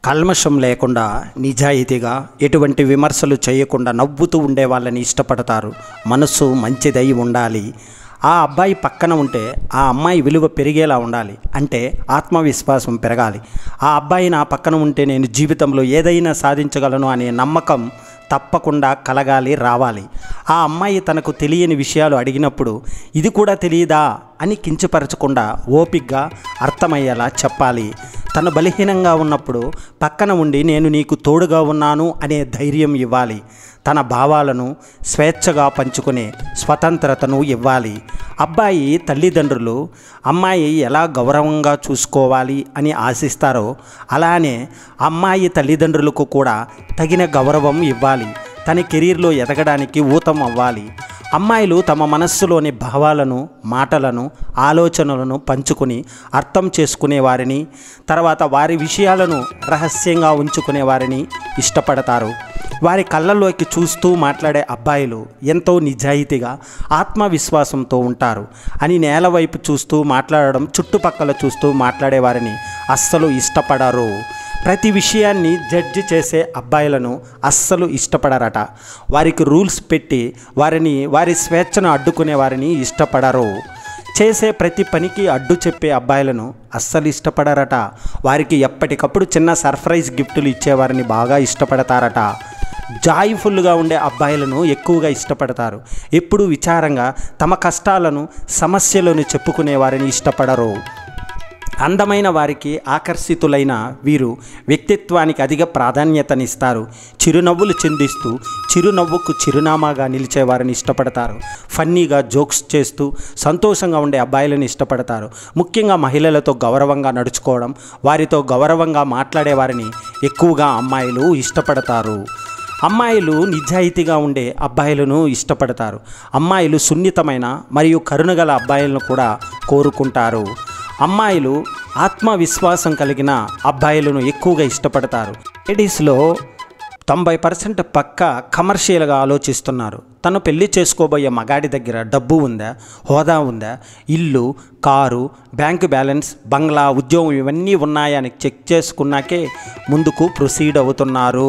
కల్మషం లేకుండా నిజాయితీగా ఎటువంటి విమర్శలు చేయకుండా నవ్వుతూ ఉండే వాళ్ళని ఇష్టపడతారు. మనసు మంచిదై ఉండాలి. ఆ అబ్బాయి పక్కన ఉంటే ఆ అమ్మాయి విలువ పెరిగేలా ఉండాలి. అంటే ఆత్మవిశ్వాసం పెరగాలి. ఆ అబ్బాయి నా పక్కన ఉంటే నేను జీవితంలో ఏదైనా సాధించగలను అనే నమ్మకం తప్పకుండా కలగాలి, రావాలి. ఆ అమ్మాయి తనకు తెలియని విషయాలు అడిగినప్పుడు ఇది కూడా తెలియదా అని కించపరచకుండా ఓపికగా అర్థమయ్యేలా చెప్పాలి. తను బలహీనంగా ఉన్నప్పుడు పక్కన ఉండి నేను నీకు తోడుగా ఉన్నాను అనే ధైర్యం ఇవ్వాలి. తన భావాలను స్వేచ్ఛగా పంచుకునే స్వతంత్రతను ఇవ్వాలి. అబ్బాయి తల్లిదండ్రులు అమ్మాయి ఎలా గౌరవంగా చూసుకోవాలి అని ఆశిస్తారో అలానే అమ్మాయి తల్లిదండ్రులకు కూడా తగిన గౌరవం ఇవ్వాలి. తన కెరీర్లో ఎదగడానికి ఊతం అవ్వాలి. అమ్మాయిలు తమ మనస్సులోని భావాలను, మాటలను, ఆలోచనలను పంచుకుని అర్థం చేసుకునే వారిని, తర్వాత వారి విషయాలను రహస్యంగా ఉంచుకునే వారిని ఇష్టపడతారు. వారి కళ్ళల్లోకి చూస్తూ మాట్లాడే అబ్బాయిలు ఎంతో నిజాయితీగా, ఆత్మవిశ్వాసంతో ఉంటారు అని నేల వైపు చూస్తూ మాట్లాడడం, చుట్టుపక్కల చూస్తూ మాట్లాడే వారిని అస్సలు ఇష్టపడరు. ప్రతి విషయాన్ని జడ్జి చేసే అబ్బాయిలను అస్సలు ఇష్టపడరట. వారికి రూల్స్ పెట్టి వారి స్వేచ్ఛను అడ్డుకునే వారిని ఇష్టపడరు. చేసే ప్రతి పనికి అడ్డు చెప్పే అబ్బాయిలను అస్సలు ఇష్టపడరట. వారికి ఎప్పటికప్పుడు చిన్న సర్ప్రైజ్ గిఫ్టులు ఇచ్చేవారిని బాగా ఇష్టపడతారట. జాయ్ఫుల్గా ఉండే అబ్బాయిలను ఎక్కువగా ఇష్టపడతారు. ఎప్పుడు విచారంగా తమ కష్టాలను, సమస్యలను చెప్పుకునే వారిని ఇష్టపడరు. అందమైన వారికి ఆకర్షితులైన వీరు వ్యక్తిత్వానికి అధిక ప్రాధాన్యతనిస్తారు. చిరునవ్వులు చిందిస్తూ చిరునవ్వుకు చిరునామాగా నిలిచేవారిని ఇష్టపడతారు. ఫన్నీగా జోక్స్ చేస్తూ సంతోషంగా ఉండే అబ్బాయిలను ఇష్టపడతారు. ముఖ్యంగా మహిళలతో గౌరవంగా నడుచుకోవడం, వారితో గౌరవంగా మాట్లాడేవారిని ఎక్కువగా అమ్మాయిలు ఇష్టపడతారు. అమ్మాయిలు నిజాయితీగా ఉండే అబ్బాయిలను ఇష్టపడతారు. అమ్మాయిలు సున్నితమైన మరియు కరుణగల అబ్బాయిలను కూడా కోరుకుంటారు. అమ్మాయిలు ఆత్మవిశ్వాసం కలిగిన అబ్బాయిలను ఎక్కువగా ఇష్టపడతారు. లేడీస్లో 90% పక్క కమర్షియల్గా ఆలోచిస్తున్నారు. తను పెళ్లి చేసుకోబోయే మగాడి దగ్గర డబ్బు ఉందా, హోదా ఉందా, ఇల్లు, కారు, బ్యాంకు బ్యాలెన్స్, బంగ్లా, ఉద్యోగం ఇవన్నీ ఉన్నాయా అని చెక్ చేసుకున్నాకే ముందుకు ప్రొసీడ్ అవుతున్నారు.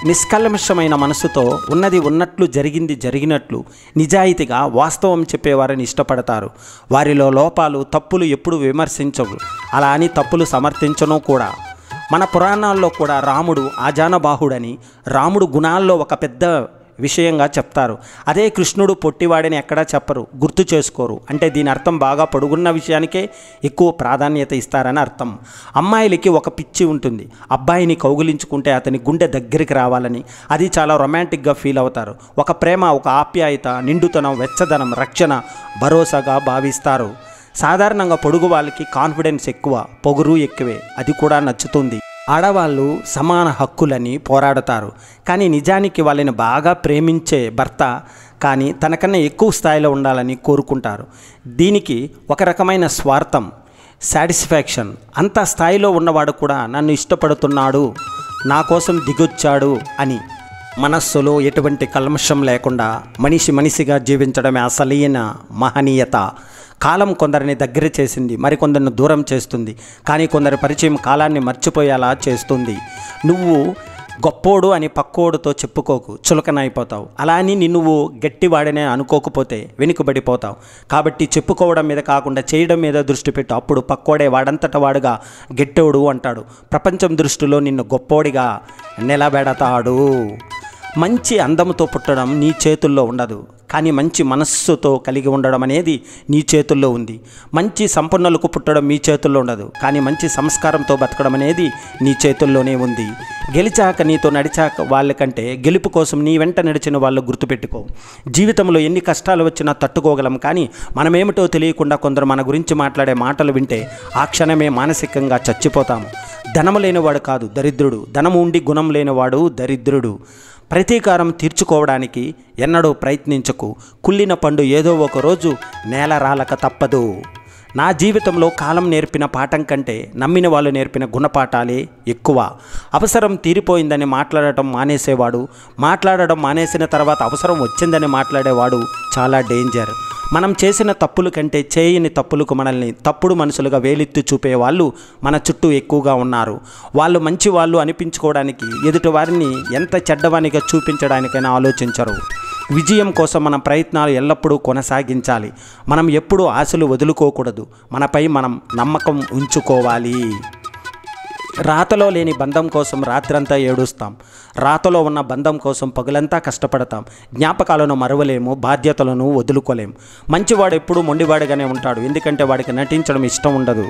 నిష్కల్మషమైన మనసుతో ఉన్నది ఉన్నట్లు, జరిగింది జరిగినట్లు నిజాయితీగా వాస్తవం చెప్పేవారిని ఇష్టపడతారు. వారిలో లోపాలు, తప్పులు ఎప్పుడు విమర్శించవు. అలా అని తప్పులు సమర్థించను కూడా. మన పురాణాల్లో కూడా రాముడు ఆజానబాహుడని, రాముడు గుణాల్లో ఒక పెద్ద విషయంగా చెప్తారు. అదే కృష్ణుడు పొట్టివాడని ఎక్కడా చెప్పరు, గుర్తు చేసుకోరు. అంటే దీని అర్థం బాగా పొడుగున్న విషయానికే ఎక్కువ ప్రాధాన్యత ఇస్తారని అర్థం. అమ్మాయిలకి ఒక పిచ్చి ఉంటుంది. అబ్బాయిని కౌగిలించుకుంటే అతని గుండె దగ్గరికి రావాలని, అది చాలా రొమాంటిక్గా ఫీల్ అవుతారు. ఒక ప్రేమ, ఒక ఆప్యాయత, నిండుతనం, వెచ్చదనం, రక్షణ, భరోసాగా భావిస్తారు. సాధారణంగా పొడుగు వాళ్ళకి కాన్ఫిడెన్స్ ఎక్కువ, పొగురు ఎక్కువే. అది కూడా నచ్చుతుంది. ఆడవాళ్ళు సమాన హక్కులని పోరాడతారు. కానీ నిజానికి వాళ్ళని బాగా ప్రేమించే భర్త కానీ తనకన్నా ఎక్కువ స్థాయిలో ఉండాలని కోరుకుంటారు. దీనికి ఒక రకమైన స్వార్థం, సాటిస్ఫాక్షన్. అంత స్థాయిలో ఉన్నవాడు కూడా నన్ను ఇష్టపడుతున్నాడు, నా కోసం దిగొచ్చాడు అని. మనస్సులో ఎటువంటి కల్మషం లేకుండా మనిషిగా జీవించడమే అసలైన మహనీయత. కాలం కొందరిని దగ్గర చేసింది, మరికొందరిని దూరం చేస్తుంది. కానీ కొందరి పరిచయం కాలాన్ని మర్చిపోయేలా చేస్తుంది. నువ్వు గొప్పోడు అని పక్కోడుతో చెప్పుకోకు, చులకనైపోతావు. అలా అని నువ్వు గట్టివాడనే అనుకోకపోతే వెనుకబడిపోతావు. కాబట్టి చెప్పుకోవడం మీద కాకుండా చేయడం మీద దృష్టి పెట్టు. అప్పుడు పక్కోడే వాడంతట వాడుగా గట్టోడు అంటాడు. ప్రపంచం దృష్టిలో నిన్ను గొప్పోడిగా నిలబెడతాడు. మంచి అందముతో పుట్టడం నీ చేతుల్లో ఉండదు, కానీ మంచి మనస్సుతో కలిగి ఉండడం అనేది నీ చేతుల్లో ఉంది. మంచి సంపన్నులకు పుట్టడం మీ చేతుల్లో ఉండదు, కానీ మంచి సంస్కారంతో బతకడం అనేది నీ చేతుల్లోనే ఉంది. గెలిచాక నీతో నడిచాక వాళ్ళకంటే గెలుపు కోసం నీ వెంట నడిచిన వాళ్ళు గుర్తుపెట్టుకో. జీవితంలో ఎన్ని కష్టాలు వచ్చినా తట్టుకోగలం, కానీ మనమేమిటో తెలియకుండా కొందరు మన గురించి మాట్లాడే మాటలు వింటే ఆ క్షణమే మానసికంగా చచ్చిపోతాము. ధనము లేనివాడు కాదు దరిద్రుడు, ధనము ఉండి గుణం లేనివాడు దరిద్రుడు. ప్రతీకారం తీర్చుకోవడానికి ఎన్నడూ ప్రయత్నించకు. కుళ్ళిన పండు ఏదో ఒకరోజు నేల రాలక తప్పదు. నా జీవితంలో కాలం నేర్పిన పాఠం కంటే నమ్మిన వాళ్ళు నేర్పిన గుణపాఠాలే ఎక్కువ. అవసరం తీరిపోయిందని మాట్లాడటం మానేసేవాడు, మాట్లాడడం మానేసిన తర్వాత అవసరం వచ్చిందని మాట్లాడేవాడు చాలా డేంజర్. మనం చేసిన తప్పుల కంటే చేయని తప్పులకు మనల్ని తప్పుడు మనుషులుగా వేలెత్తి చూపే వాళ్ళు మన చుట్టూ ఎక్కువగా ఉన్నారు. వాళ్ళు మంచి వాళ్ళు అనిపించుకోవడానికి ఎదుటి వారిని ఎంత చెడ్డవానిగా చూపించడానికైనా ఆలోచించరు. విజయం కోసం మన ప్రయత్నాలు ఎల్లప్పుడూ కొనసాగించాలి. మనం ఎప్పుడూ ఆశలు వదులుకోకూడదు. మనపై మనం నమ్మకం ఉంచుకోవాలి. రాతలో లేని బంధం కోసం రాత్రంతా ఏడుస్తాం. రాతలో ఉన్న బంధం కోసం పగులంతా కష్టపడతాం. జ్ఞాపకాలను మరవలేము, బాధ్యతలను వదులుకోలేము. మంచివాడు ఎప్పుడూ మొండివాడుగానే ఉంటాడు, ఎందుకంటే వాడికి నటించడం ఇష్టం ఉండదు.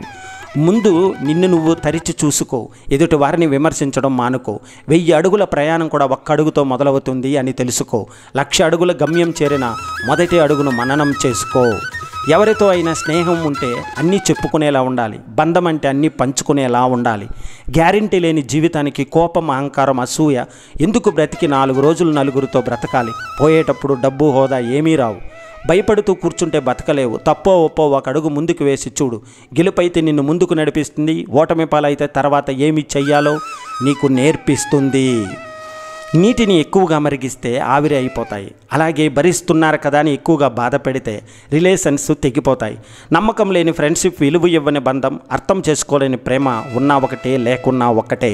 ముందు నిన్ను నువ్వు తరిచి చూసుకో, ఎదుటి వారిని విమర్శించడం మానుకో. 1000 అడుగుల ప్రయాణం కూడా ఒక్క అడుగుతో మొదలవుతుంది అని తెలుసుకో. 1,00,000 అడుగుల గమ్యం చేరిన మొదటి అడుగును మననం చేసుకో. ఎవరితో అయినా స్నేహం ఉంటే అన్నీ చెప్పుకునేలా ఉండాలి. బంధం అంటే అన్నీ పంచుకునేలా ఉండాలి. గ్యారెంటీ లేని జీవితానికి కోపం, అహంకారం, అసూయ ఎందుకు? బ్రతికి 4 రోజులు నలుగురితో బ్రతకాలి. పోయేటప్పుడు డబ్బు, హోదా ఏమీ రావు. భయపడుతూ కూర్చుంటే బతకలేవు. తప్పో ఒప్పో ఒక అడుగు ముందుకు వేసి చూడు. గెలుపైతే నిన్ను ముందుకు నడిపిస్తుంది, ఓటమి పాలైతే తర్వాత ఏమి చెయ్యాలో నీకు నేర్పిస్తుంది. నీటిని ఎక్కువగా మరిగిస్తే ఆవిరి అయిపోతాయి. అలాగే భరిస్తున్నారు కదా అని ఎక్కువగా బాధ పెడితే రిలేషన్స్ తెగిపోతాయి. నమ్మకం లేని ఫ్రెండ్షిప్, విలువ ఇవ్వని బంధం, అర్థం చేసుకోలేని ప్రేమ ఉన్నా ఒకటే, లేకున్నా ఒకటే.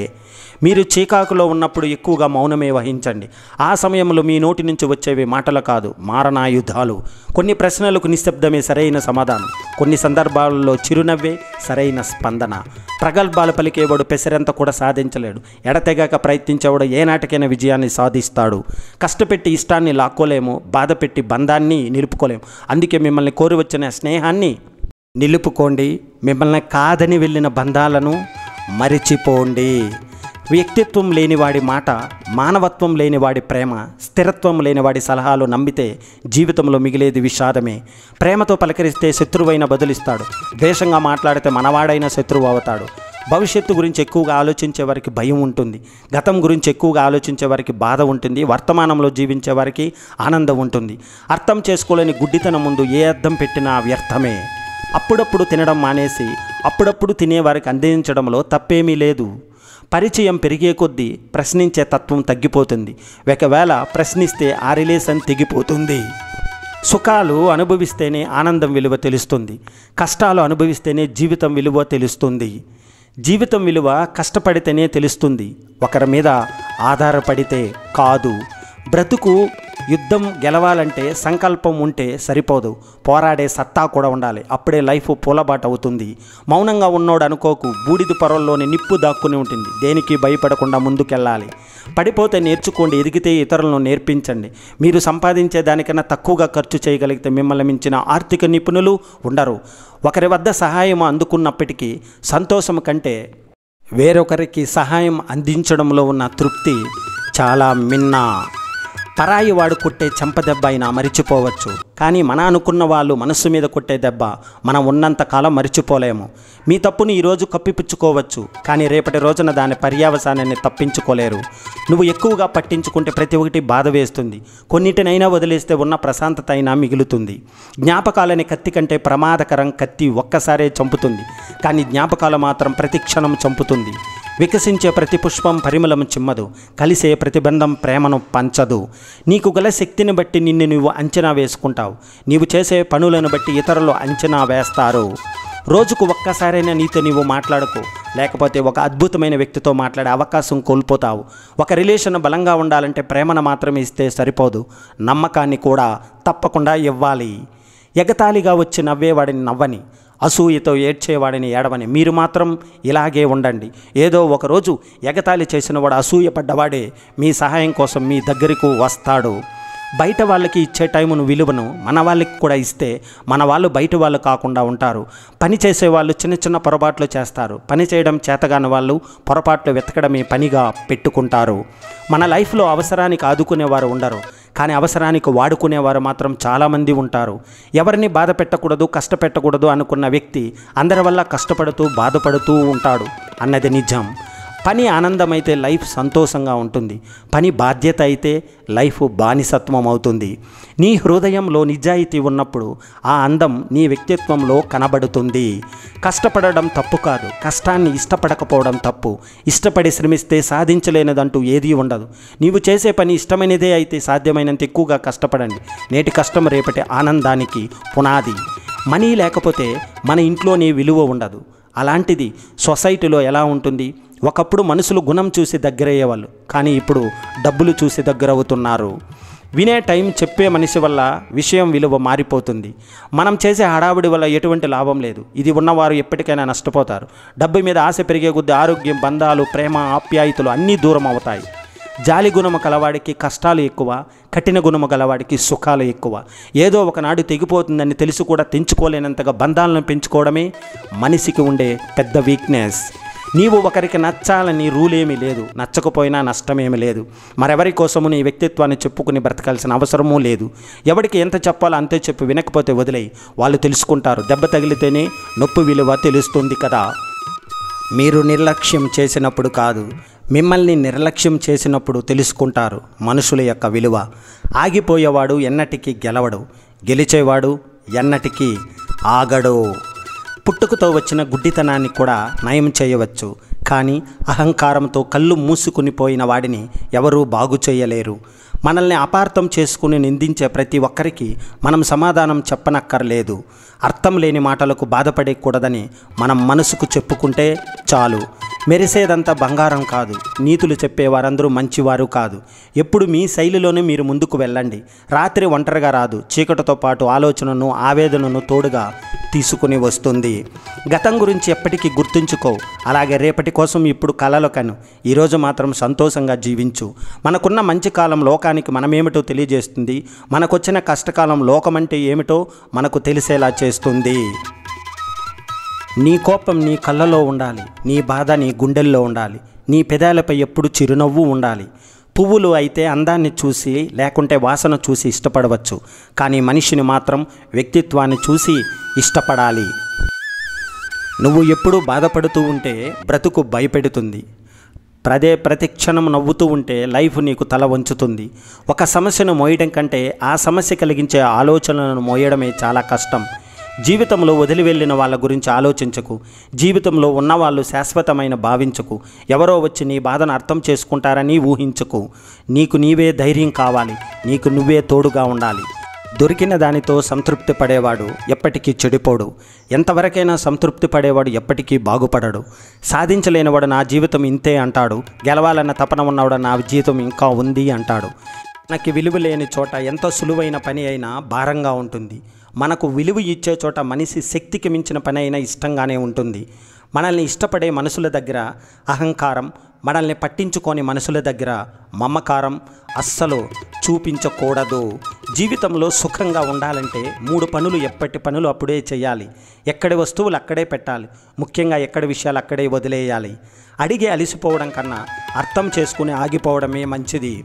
మీరు చీకాకులో ఉన్నప్పుడు ఎక్కువగా మౌనమే వహించండి. ఆ సమయంలో మీ నోటి నుంచి వచ్చేవి మాటలు కాదు, మారణాయుధాలు. కొన్ని ప్రశ్నలకు నిశ్శబ్దమే సరైన సమాధానం. కొన్ని సందర్భాలలో చిరునవ్వే సరైన స్పందన. ప్రగల్భాలు పలికేవాడు పెసరంత కూడా సాధించలేడు. ఎడతెగక ప్రయత్నించేవాడు ఏనాటికైనా విజయాన్ని సాధిస్తాడు. కష్టపెట్టి ఇష్టాన్ని లాక్కోలేము, బాధపెట్టి బంధాన్ని నిలుపుకోలేము. అందుకే మిమ్మల్ని కోరి వచ్చిన స్నేహాన్ని నిలుపుకోండి. మిమ్మల్ని కాదని వెళ్ళిన బంధాలను మరిచిపోండి. వ్యక్తిత్వం లేనివాడి మాట, మానవత్వం లేనివాడి ప్రేమ, స్థిరత్వం లేనివాడి సలహాలు నమ్మితే జీవితంలో మిగిలేది విషాదమే. ప్రేమతో పలకరిస్తే శత్రువైన బదులిస్తాడు. ద్వేషంగా మాట్లాడితే మనవాడైన శత్రువు అవుతాడు. భవిష్యత్తు గురించి ఎక్కువగా ఆలోచించే వారికి భయం ఉంటుంది. గతం గురించి ఎక్కువగా ఆలోచించే వారికి బాధ ఉంటుంది. వర్తమానంలో జీవించే వారికి ఆనందం ఉంటుంది. అర్థం చేసుకోలేని గుడ్డితనం ముందు ఏ అర్థం పెట్టినా వ్యర్థమే. అప్పుడప్పుడు తినడం మానేసి అప్పుడప్పుడు తినేవారికి అందించడంలో తప్పేమీ లేదు. పరిచయం పెరిగే కొద్దీ ప్రశ్నించే తత్వం తగ్గిపోతుంది. ఒకవేళ ప్రశ్నిస్తే ఆ రిలేషన్ తెగిపోతుంది. సుఖాలు అనుభవిస్తేనే ఆనందం విలువ తెలుస్తుంది. కష్టాలు అనుభవిస్తేనే జీవితం విలువ తెలుస్తుంది. జీవితం విలువ కష్టపడితేనే తెలుస్తుంది, ఒకరి మీద ఆధారపడితే కాదు. బ్రతుకు యుద్ధం గెలవాలంటే సంకల్పం ఉంటే సరిపోదు, పోరాడే సత్తా కూడా ఉండాలి. అప్పుడే లైఫ్ పూలబాట అవుతుంది. మౌనంగా ఉన్నోడు అనుకోకు, బూడిద పొరల్లోని నిప్పు దాక్కుని ఉంటుంది. దేనికి భయపడకుండా ముందుకెళ్ళాలి. పడిపోతే నేర్చుకోండి, ఎదిగితే ఇతరులను నేర్పించండి. మీరు సంపాదించే దానికన్నా తక్కువగా ఖర్చు చేయగలిగితే మిమ్మల్ని మించిన ఆర్థిక నిపుణులు ఉండరు. ఒకరి వద్ద సహాయం అందుకున్నప్పటికీ సంతోషం కంటే వేరొకరికి సహాయం అందించడంలో ఉన్న తృప్తి చాలా మిన్న. పరాయి వాడు కొట్టే చెంపదెబ్బ అయినా మరిచిపోవచ్చు, కానీ మన అనుకున్న వాళ్ళు మనస్సు మీద కొట్టే దెబ్బ మనం ఉన్నంతకాలం మరిచిపోలేము. మీ తప్పుని ఈరోజు కప్పిపుచ్చుకోవచ్చు, కానీ రేపటి రోజున దాని పర్యవసానాన్ని తప్పించుకోలేరు. నువ్వు ఎక్కువగా పట్టించుకుంటే ప్రతి ఒక్కటి బాధ వేస్తుంది. కొన్నిటినైనా వదిలేస్తే ఉన్న ప్రశాంతత అయినా మిగులుతుంది. జ్ఞాపకాలని కత్తి కంటే ప్రమాదకరం. కత్తి ఒక్కసారే చంపుతుంది, కానీ జ్ఞాపకాలు మాత్రం ప్రతి క్షణం చంపుతుంది. వికసించే ప్రతి పుష్పం పరిమళం చిమ్మదు, కలిసే ప్రతిబంధం ప్రేమను పంచదు. నీకు గల శక్తిని బట్టి నిన్ను నువ్వు అంచనా వేసుకుంటావు. నీవు చేసే పనులను బట్టి ఇతరులు అంచనా వేస్తారు. రోజుకు ఒక్కసారైనా నీతో నీవు మాట్లాడుకో, లేకపోతే ఒక అద్భుతమైన వ్యక్తితో మాట్లాడే అవకాశం కోల్పోతావు. ఒక రిలేషన్ బలంగా ఉండాలంటే ప్రేమను మాత్రమే ఇస్తే సరిపోదు, నమ్మకాన్ని కూడా తప్పకుండా ఇవ్వాలి. ఎగతాళిగా వచ్చి నవ్వేవాడిని నవ్వని, అసూయతో ఏడ్చేవాడిని ఏడవని. మీరు మాత్రం ఇలాగే ఉండండి. ఏదో ఒకరోజు ఎగతాళి చేసిన వాడు, అసూయపడ్డవాడే మీ సహాయం కోసం మీ దగ్గరకు వస్తాడు. బయట వాళ్ళకి ఇచ్చే టైమును విలువను మన వాళ్ళకి కూడా ఇస్తే మన వాళ్ళు బయట వాళ్ళు కాకుండా ఉంటారు. పని చేసేవాళ్ళు చిన్న చిన్న పొరపాట్లు చేస్తారు. పని చేయడం చేతగాని వాళ్ళు పొరపాట్లు వెతకడమే పనిగా పెట్టుకుంటారు. మన లైఫ్లో అవసరానికి ఆదుకునేవారు ఉండరు, కానీ అవసరానికి వాడుకునేవారు మాత్రం చాలామంది ఉంటారు. ఎవరిని బాధ పెట్టకూడదు, కష్టపెట్టకూడదు అనుకున్న వ్యక్తి అందరి వల్ల కష్టపడుతూ బాధపడుతూ ఉంటాడు అన్నది నిజం. పని ఆనందమైతే లైఫ్ సంతోషంగా ఉంటుంది. పని బాధ్యత అయితే లైఫ్ బానిసత్వం అవుతుంది. నీ హృదయంలో నిజాయితీ ఉన్నప్పుడు ఆ అందం నీ వ్యక్తిత్వంలో కనబడుతుంది. కష్టపడడం తప్పు కాదు, కష్టాన్ని ఇష్టపడకపోవడం తప్పు. ఇష్టపడి శ్రమిస్తే సాధించలేనిదంటూ ఏదీ ఉండదు. నీవు చేసే పని ఇష్టమైనదే అయితే సాధ్యమైనంత ఎక్కువగా కష్టపడండి. నేటి కష్టం రేపటి ఆనందానికి పునాది. మనీ లేకపోతే మన ఇంట్లోనే విలువ ఉండదు. అలాంటిది సొసైటీలో ఎలా ఉంటుంది? ఒకప్పుడు మనుషులు గుణం చూసి దగ్గరయ్యేవాళ్ళు, కానీ ఇప్పుడు డబ్బులు చూసి దగ్గరవుతున్నారు. వినే టైం చెప్పే మనిషి వల్ల విషయం విలువ మారిపోతుంది. మనం చేసే హడావుడి వల్ల ఎటువంటి లాభం లేదు. ఇది ఉన్నవారు ఎప్పటికైనా నష్టపోతారు. డబ్బు మీద ఆశ పెరిగే కొద్దీ ఆరోగ్యం, బంధాలు, ప్రేమ, ఆప్యాయతలు అన్నీ దూరం అవుతాయి. జాలి గుణము గలవాడికి కష్టాలు ఎక్కువ, కఠిన గుణము గలవాడికి సుఖాలు ఎక్కువ. ఏదో ఒకనాడు తెగిపోతుందని తెలిసి కూడా తెంచుకోలేనంతగా బంధాలను పెంచుకోవడమే మనిషికి ఉండే పెద్ద వీక్నెస్. నీవు ఒకరికి నచ్చాలని రూల్ ఏమీ లేదు, నచ్చకపోయినా నష్టమేమీ లేదు. మరెవరి కోసము నీ వ్యక్తిత్వాన్ని చెప్పుకుని బ్రతకాల్సిన అవసరమూ లేదు. ఎవరికి ఎంత చెప్పాలో అంతే చెప్పు, వినకపోతే వదిలేయి. వాళ్ళు తెలుసుకుంటారు. దెబ్బ తగిలితేనే నొప్పి విలువ తెలుస్తుంది కదా. మీరు నిర్లక్ష్యం చేసినప్పుడు కాదు, మిమ్మల్ని నిర్లక్ష్యం చేసినప్పుడు తెలుసుకుంటారు మనుషుల యొక్క విలువ. ఆగిపోయేవాడు ఎన్నటికీ గెలవడు, గెలిచేవాడు ఎన్నటికీ ఆగడు. పుట్టుకతో వచ్చిన గుడ్డితనాన్ని కూడా నయం చేయవచ్చు, కానీ అహంకారంతో కళ్ళు మూసుకుని పోయిన వాడిని ఎవరూ బాగు చేయలేరు. మనల్ని అపార్థం చేసుకుని నిందించే ప్రతి ఒక్కరికి మనం సమాధానం చెప్పనక్కర్లేదు. అర్థం లేని మాటలకు బాధపడకూడదని మనం మనసుకు చెప్పుకుంటే చాలు. మెరిసేదంతా బంగారం కాదు, నీతులు చెప్పేవారందరూ మంచివారు కాదు. ఎప్పుడు మీ శైలిలోనే మీరు ముందుకు వెళ్ళండి. రాత్రి ఒంటరిగా రాదు, చీకటితో పాటు ఆలోచనను, ఆవేదనను తోడుగా తీసుకుని వస్తుంది. గతం గురించి ఎప్పటికీ గుర్తుంచుకో, అలాగే రేపటి కోసం ఇప్పుడు కలలు కను. ఈరోజు మాత్రం సంతోషంగా జీవించు. మనకున్న మంచి కాలం లోకానికి మనమేమిటో తెలియజేస్తుంది. మనకొచ్చిన కష్టకాలం లోకమంటే ఏమిటో మనకు తెలిసేలా చేస్తుంది. నీ కోపం నీ కళ్ళలో ఉండాలి, నీ బాధ నీ గుండెల్లో ఉండాలి, నీ పెదాలపై ఎప్పుడు చిరునవ్వు ఉండాలి. పువ్వులు అయితే అందాన్ని చూసి లేకుంటే వాసన చూసి ఇష్టపడవచ్చు, కానీ మనిషిని మాత్రం వ్యక్తిత్వాన్ని చూసి ఇష్టపడాలి. నువ్వు ఎప్పుడూ బాధపడుతూ ఉంటే బ్రతుకు భయపెడుతుంది. ప్రతి క్షణం నవ్వుతూ ఉంటే లైఫ్ నీకు తల వంచుతుంది. ఒక సమస్యను మోయడం కంటే ఆ సమస్య కలిగించే ఆలోచనలను మోయడమే చాలా కష్టం. జీవితంలో వదిలి వెళ్ళిన వాళ్ళ గురించి ఆలోచించకు. జీవితంలో ఉన్నవాళ్ళు శాశ్వతమైన భావించకు. ఎవరో వచ్చి నీ బాధను అర్థం చేసుకుంటారని ఊహించకు. నీకు నీవే ధైర్యం కావాలి, నీకు నువ్వే తోడుగా ఉండాలి. దొరికిన దానితో సంతృప్తి పడేవాడు ఎప్పటికీ చెడిపోడు. ఎంతవరకైనా సంతృప్తి పడేవాడు ఎప్పటికీ బాగుపడడు. సాధించలేనివాడు నా జీవితం ఇంతే అంటాడు, గెలవాలన్న తపన ఉన్నవాడు నా జీవితం ఇంకా ఉంది అంటాడు. మనకి విలువ లేని చోట ఎంత సులువైన పని అయినా భారంగా ఉంటుంది. మనకు విలువ ఇచ్చే చోట మనిషి శక్తికి మించిన పని అయినా ఇష్టంగానే ఉంటుంది. మనల్ని ఇష్టపడే మనుషుల దగ్గర అహంకారం, మనల్ని పట్టించుకొని మనుషుల దగ్గర మమకారం అస్సలు చూపించకూడదు. జీవితంలో సుఖంగా ఉండాలంటే 3 పనులు ఎప్పటి పనులు అప్పుడే చేయాలి. ఎక్కడి వస్తువులు అక్కడే పెట్టాలి, ముఖ్యంగా ఎక్కడి విషయాలు అక్కడే వదిలేయాలి. అడిగి అలిసిపోవడం కన్నా అర్థం చేసుకుని ఆగిపోవడమే మంచిది.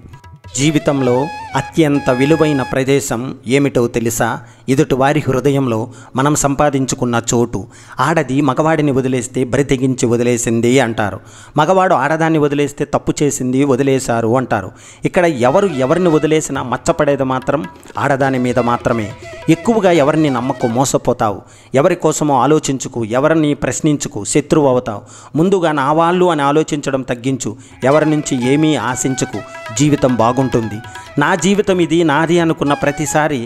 జీవితంలో అత్యంత విలువైన ప్రదేశం ఏమిటో తెలుసా? ఎదుటి వారి హృదయంలో మనం సంపాదించుకున్న చోటు. ఆడది మగవాడిని వదిలేస్తే బరి తెగించి వదిలేసింది అంటారు. మగవాడు ఆడదాన్ని వదిలేస్తే తప్పు చేసింది వదిలేశారు అంటారు. ఇక్కడ ఎవరిని వదిలేసినా మచ్చపడేది మాత్రం ఆడదాని మీద మాత్రమే. ఎక్కువగా ఎవరిని నమ్మకు, మోసపోతావు. ఎవరి కోసమో ఆలోచించుకు, ఎవరిని ప్రశ్నించుకు, శత్రువు అవుతావు. ముందుగా నా వాళ్ళు అని ఆలోచించడం తగ్గించు. ఎవరి నుంచి ఏమీ ఆశించకు, జీవితం బాగుంటుంది. నా జీవితం ఇది నాది అనుకున్న ప్రతిసారి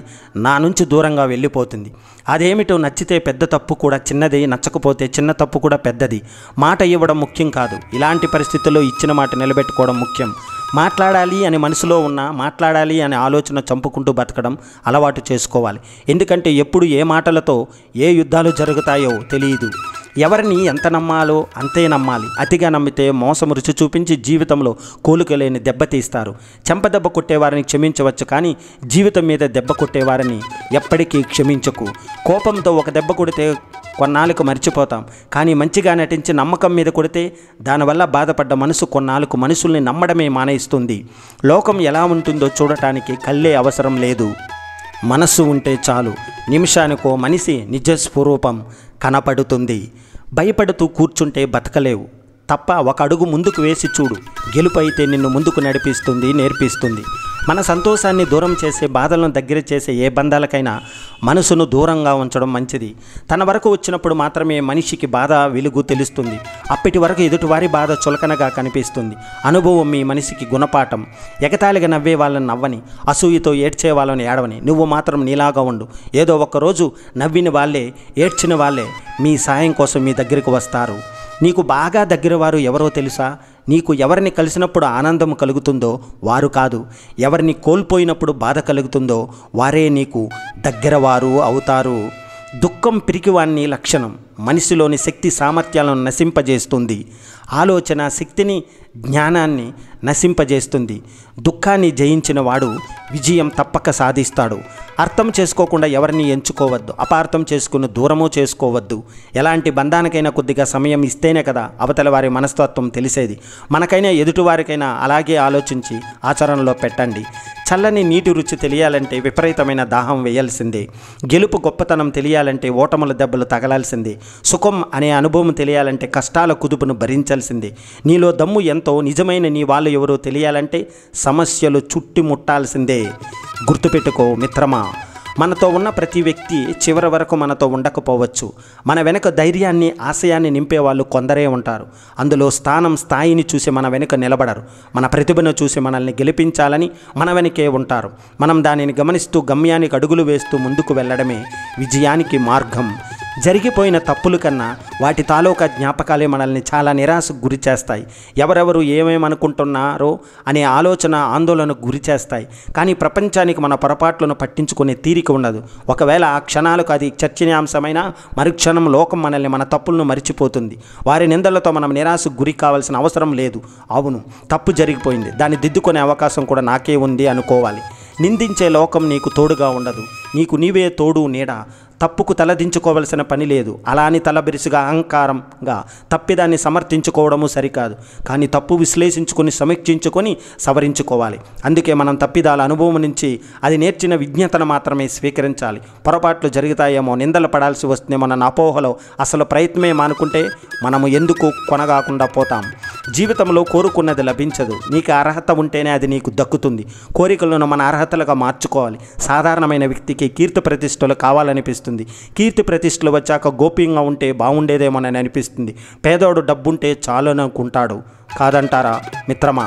నా నుంచి దూరంగా వెళ్ళిపోతుంది. అదేమిటో నచ్చితే పెద్ద తప్పు కూడా చిన్నది, నచ్చకపోతే చిన్న తప్పు కూడా పెద్దది. మాట ఇవ్వడం ముఖ్యం కాదు, ఇలాంటి పరిస్థితుల్లో ఇచ్చిన మాట నిలబెట్టుకోవడం ముఖ్యం. మాట్లాడాలి అని మనసులో ఉన్న మాట్లాడాలి అనే ఆలోచన చంపుకుంటూ బతకడం అలవాటు చేసుకోవాలి. ఎందుకంటే ఎప్పుడు ఏ మాటలతో ఏ యుద్ధాలు జరుగుతాయో తెలియదు. ఎవరిని ఎంత నమ్మాలో అంతే నమ్మాలి. అతిగా నమ్మితే మోసం రుచి చూపించి జీవితంలో కోలుకలేని దెబ్బతీస్తారు. చెంపదెబ్బ కొట్టేవారిని క్షమించవచ్చు, కానీ జీవితం మీద దెబ్బ కొట్టేవారిని ఎప్పటికీ క్షమించకు. కోపంతో ఒక దెబ్బ కొడితే కొన్నాళ్ళకు మర్చిపోతాం, కానీ మంచిగా నటించి నమ్మకం మీద కొడితే దానివల్ల బాధపడ్డ మనసు కొన్నాళ్ళకు మనుషుల్ని నమ్మడమే మానేస్తుంది. లోకం ఎలా ఉంటుందో చూడటానికి కళ్ళే అవసరం లేదు, మనస్సు ఉంటే చాలు. నిమిషానికో మనిషి నిజస్వరూపం కనపడుతుంది. భయపడుతూ కూర్చుంటే బతకలేవు తప్ప ఒక అడుగు ముందుకు వేసి చూడు. గెలుపు అయితే నిన్ను ముందుకు నడిపిస్తుంది, నేర్పిస్తుంది. మన సంతోషాన్ని దూరం చేసే, బాధలను దగ్గర చేసే ఏ బంధాలకైనా మనసును దూరంగా ఉంచడం మంచిది. తన వరకు వచ్చినప్పుడు మాత్రమే మనిషికి బాధ వెలుగు తెలుస్తుంది. అప్పటి వరకు ఎదుటివారి బాధ చులకనగా కనిపిస్తుంది. అనుభవం మీ మనిషికి గుణపాఠం. ఎగతాళిగా నవ్వే వాళ్ళని నవ్వని, అసూయతో ఏడ్చే వాళ్ళని ఏడవని, నువ్వు మాత్రం నీలాగా ఉండు. ఏదో ఒక్కరోజు నవ్విన వాళ్ళే, ఏడ్చిన వాళ్ళే మీ సాయం కోసం మీ దగ్గరికి వస్తారు. నీకు బాగా దగ్గర వారు ఎవరో తెలుసా? నీకు ఎవరిని కలిసినప్పుడు ఆనందం కలుగుతుందో వారు కాదు, ఎవరిని కోల్పోయినప్పుడు బాధ కలుగుతుందో వారే నీకు దగ్గరవారు అవుతారు. దుఃఖం పిరికివాణ్ణి లక్షణం. మనిషిలోని శక్తి సామర్థ్యాలను నశింపజేస్తుంది. ఆలోచన శక్తిని, జ్ఞానాన్ని నశింపజేస్తుంది. దుఃఖాన్ని జయించిన వాడు విజయం తప్పక సాధిస్తాడు. అర్థం చేసుకోకుండా ఎవరిని ఎంచుకోవద్దు, అపార్థం చేసుకుని దూరము చేసుకోవద్దు. ఎలాంటి బంధానికైనా కొద్దిగా సమయం ఇస్తేనే కదా అవతల వారి మనస్తత్వం తెలిసేది. మనకైనా ఎదుటివారికైనా అలాగే ఆలోచించి ఆచరణలో పెట్టండి. చల్లని నీటి రుచి తెలియాలంటే విపరీతమైన దాహం వేయాల్సిందే. గెలుపు గొప్పతనం తెలియాలంటే ఓటముల దెబ్బలు తగలాల్సిందే. సుఖం అనే అనుభవం తెలియాలంటే కష్టాల కుదుపును భరించాల్సిందే. నీలో దమ్ము ఎంతో, నిజమైన నీ వాళ్ళు ఎవరో తెలియాలంటే సమస్యలు చుట్టుముట్టాల్సిందే. గుర్తుపెట్టుకో మిత్రమా, మనతో ఉన్న ప్రతి వ్యక్తి చివరి వరకు మనతో ఉండకపోవచ్చు. మన వెనుక ధైర్యాన్ని, ఆశయాన్ని నింపేవాళ్ళు కొందరే ఉంటారు. అందులో స్థాయిని చూసి మన వెనుక నిలబడరు. మన ప్రతిభను చూసి మనల్ని గెలిపించాలని మన వెనుకే ఉంటారు. మనం దానిని గమనిస్తూ గమ్యానికి అడుగులు వేస్తూ ముందుకు వెళ్ళడమే విజయానికి మార్గం. జరిగిపోయిన తప్పుల కన్నా వాటి తాలూకా జ్ఞాపకాలే మనల్ని చాలా నిరాశకు గురి చేస్తాయి. ఎవరెవరు ఏమేమనుకుంటున్నారో అనే ఆలోచన, ఆందోళనకు గురి చేస్తాయి. కానీ ప్రపంచానికి మన పొరపాట్లను పట్టించుకునే తీరిక ఉండదు. ఒకవేళ ఆ క్షణాలకు అది చర్చనీయాంశమైన మరుక్షణం లోకం మనల్ని, మన తప్పులను మరిచిపోతుంది. వారి నిందలతో మనం నిరాశకు గురి కావాల్సిన అవసరం లేదు. అవును, తప్పు జరిగిపోయింది, దాన్ని దిద్దుకునే అవకాశం కూడా నాకే ఉంది అనుకోవాలి. నిందించే లోకం నీకు తోడుగా ఉండదు. నీకు నీవే తోడు, నీడ. తప్పుకు తలదించుకోవలసిన పని లేదు. అలా అని తలబిరుసుగా అహంకారంగా తప్పిదాన్ని సమర్థించుకోవడము సరికాదు. కానీ తప్పు విశ్లేషించుకొని, సమీక్షించుకొని సవరించుకోవాలి. అందుకే మనం తప్పిదాల అనుభవం నుంచి అది నేర్చిన విజ్ఞతను మాత్రమే స్వీకరించాలి. పొరపాట్లు జరుగుతాయేమో, నిందలు పడాల్సి వస్తుందేమో అన్న అపోహలో అసలు ప్రయత్నమే మానుకుంటే మనము ఎందుకు కొనగాకుండా పోతాం. జీవితంలో కోరుకున్నది లభించదు. నీకు అర్హత ఉంటేనే అది నీకు దక్కుతుంది. కోరికలను మన అర్హతలుగా మార్చుకోవాలి. సాధారణమైన వ్యక్తికి కీర్తి ప్రతిష్టలు కావాలనిపిస్తుంది. కీర్తి ప్రతిష్టలు వచ్చాక గోప్యంగా ఉంటే బాగుండేదేమోనని అనిపిస్తుంది. పేదోడు డబ్బుంటే చాలు అనుకుంటాడు. కాదంటారా మిత్రమా?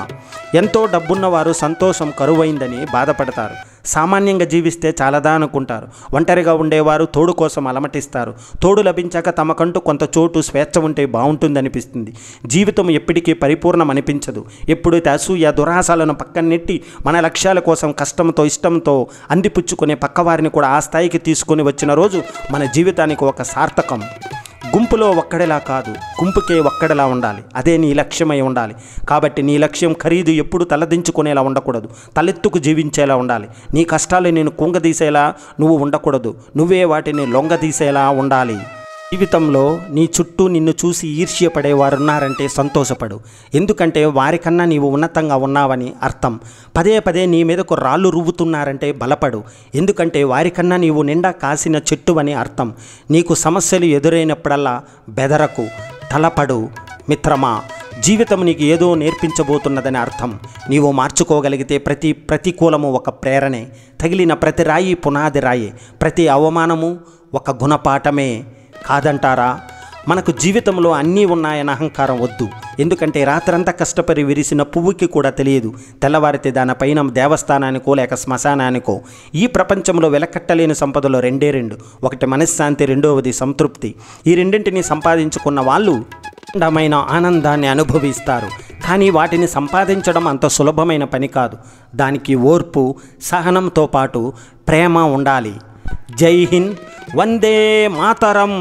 ఎంతో డబ్బున్నవారు సంతోషం కరువైందని బాధపడతారు. సామాన్యంగా జీవిస్తే చాలదా అనుకుంటారు. ఒంటరిగా ఉండేవారు తోడు కోసం అలమటిస్తారు. తోడు లభించాక తమకంటూ కొంత చోటు, స్వేచ్ఛ ఉంటే బాగుంటుందనిపిస్తుంది. జీవితం ఎప్పటికీ పరిపూర్ణం అనిపించదు. ఎప్పుడైతే అసూయ, దురాశలను పక్కన నెట్టి మన లక్ష్యాల కోసం కష్టంతో, ఇష్టంతో అందిపుచ్చుకునే పక్కవారిని కూడా ఆ స్థాయికి తీసుకొని వచ్చిన రోజు మన జీవితానికి ఒక సార్థకం. గుంపులో ఒక్కడిలా కాదు, గుంపుకే ఒక్కడిలా ఉండాలి. అదే నీ లక్ష్యమై ఉండాలి. కాబట్టి నీ లక్ష్యం ఖరీదు ఎప్పుడు తలదించుకునేలా ఉండకూడదు. తలెత్తుకు జీవించేలా ఉండాలి. నీ కష్టాలు నేను కుంగదీసేలా నువ్వు ఉండకూడదు. నువ్వే వాటిని లొంగదీసేలా ఉండాలి. జీవితంలో నీ చుట్టూ నిన్ను చూసి ఈర్ష్యపడేవారున్నారంటే సంతోషపడు. ఎందుకంటే వారికన్నా నీవు ఉన్నతంగా ఉన్నావని అర్థం. పదే పదే నీ మీదకు రాళ్ళు రువ్వుతున్నారంటే బలపడు. ఎందుకంటే వారికన్నా నీవు నిండా కాసిన చెట్టువని అర్థం. నీకు సమస్యలు ఎదురైనప్పుడల్లా బెదరకు, తలపడు. మిత్రమా, జీవితం నీకు ఏదో నేర్పించబోతున్నదని అర్థం. నీవు మార్చుకోగలిగితే ప్రతి ప్రతికూలము ఒక ప్రేరణే. తగిలిన ప్రతి రాయి పునాది రాయే. ప్రతి అవమానము ఒక గుణపాఠమే. కాదంటారా? మనకు జీవితంలో అన్నీ ఉన్నాయన్న అహంకారం వద్దు. ఎందుకంటే రాత్రంతా కష్టపడి విరిసిన పువ్వుకి కూడా తెలియదు తెల్లవారితే దానిపైన దేవస్థానానికో లేక శ్మశానానికో. ఈ ప్రపంచంలో వెలకట్టలేని సంపదలో రెండే రెండు. ఒకటి మనశ్శాంతి, రెండవది సంతృప్తి. ఈ రెండింటిని సంపాదించుకున్న వాళ్ళు అఖండమైన ఆనందాన్ని అనుభవిస్తారు. కానీ వాటిని సంపాదించడం అంత సులభమైన పని కాదు. దానికి ఓర్పు, సహనంతో పాటు ప్రేమ ఉండాలి. జై హింద్, వందే మాతరం.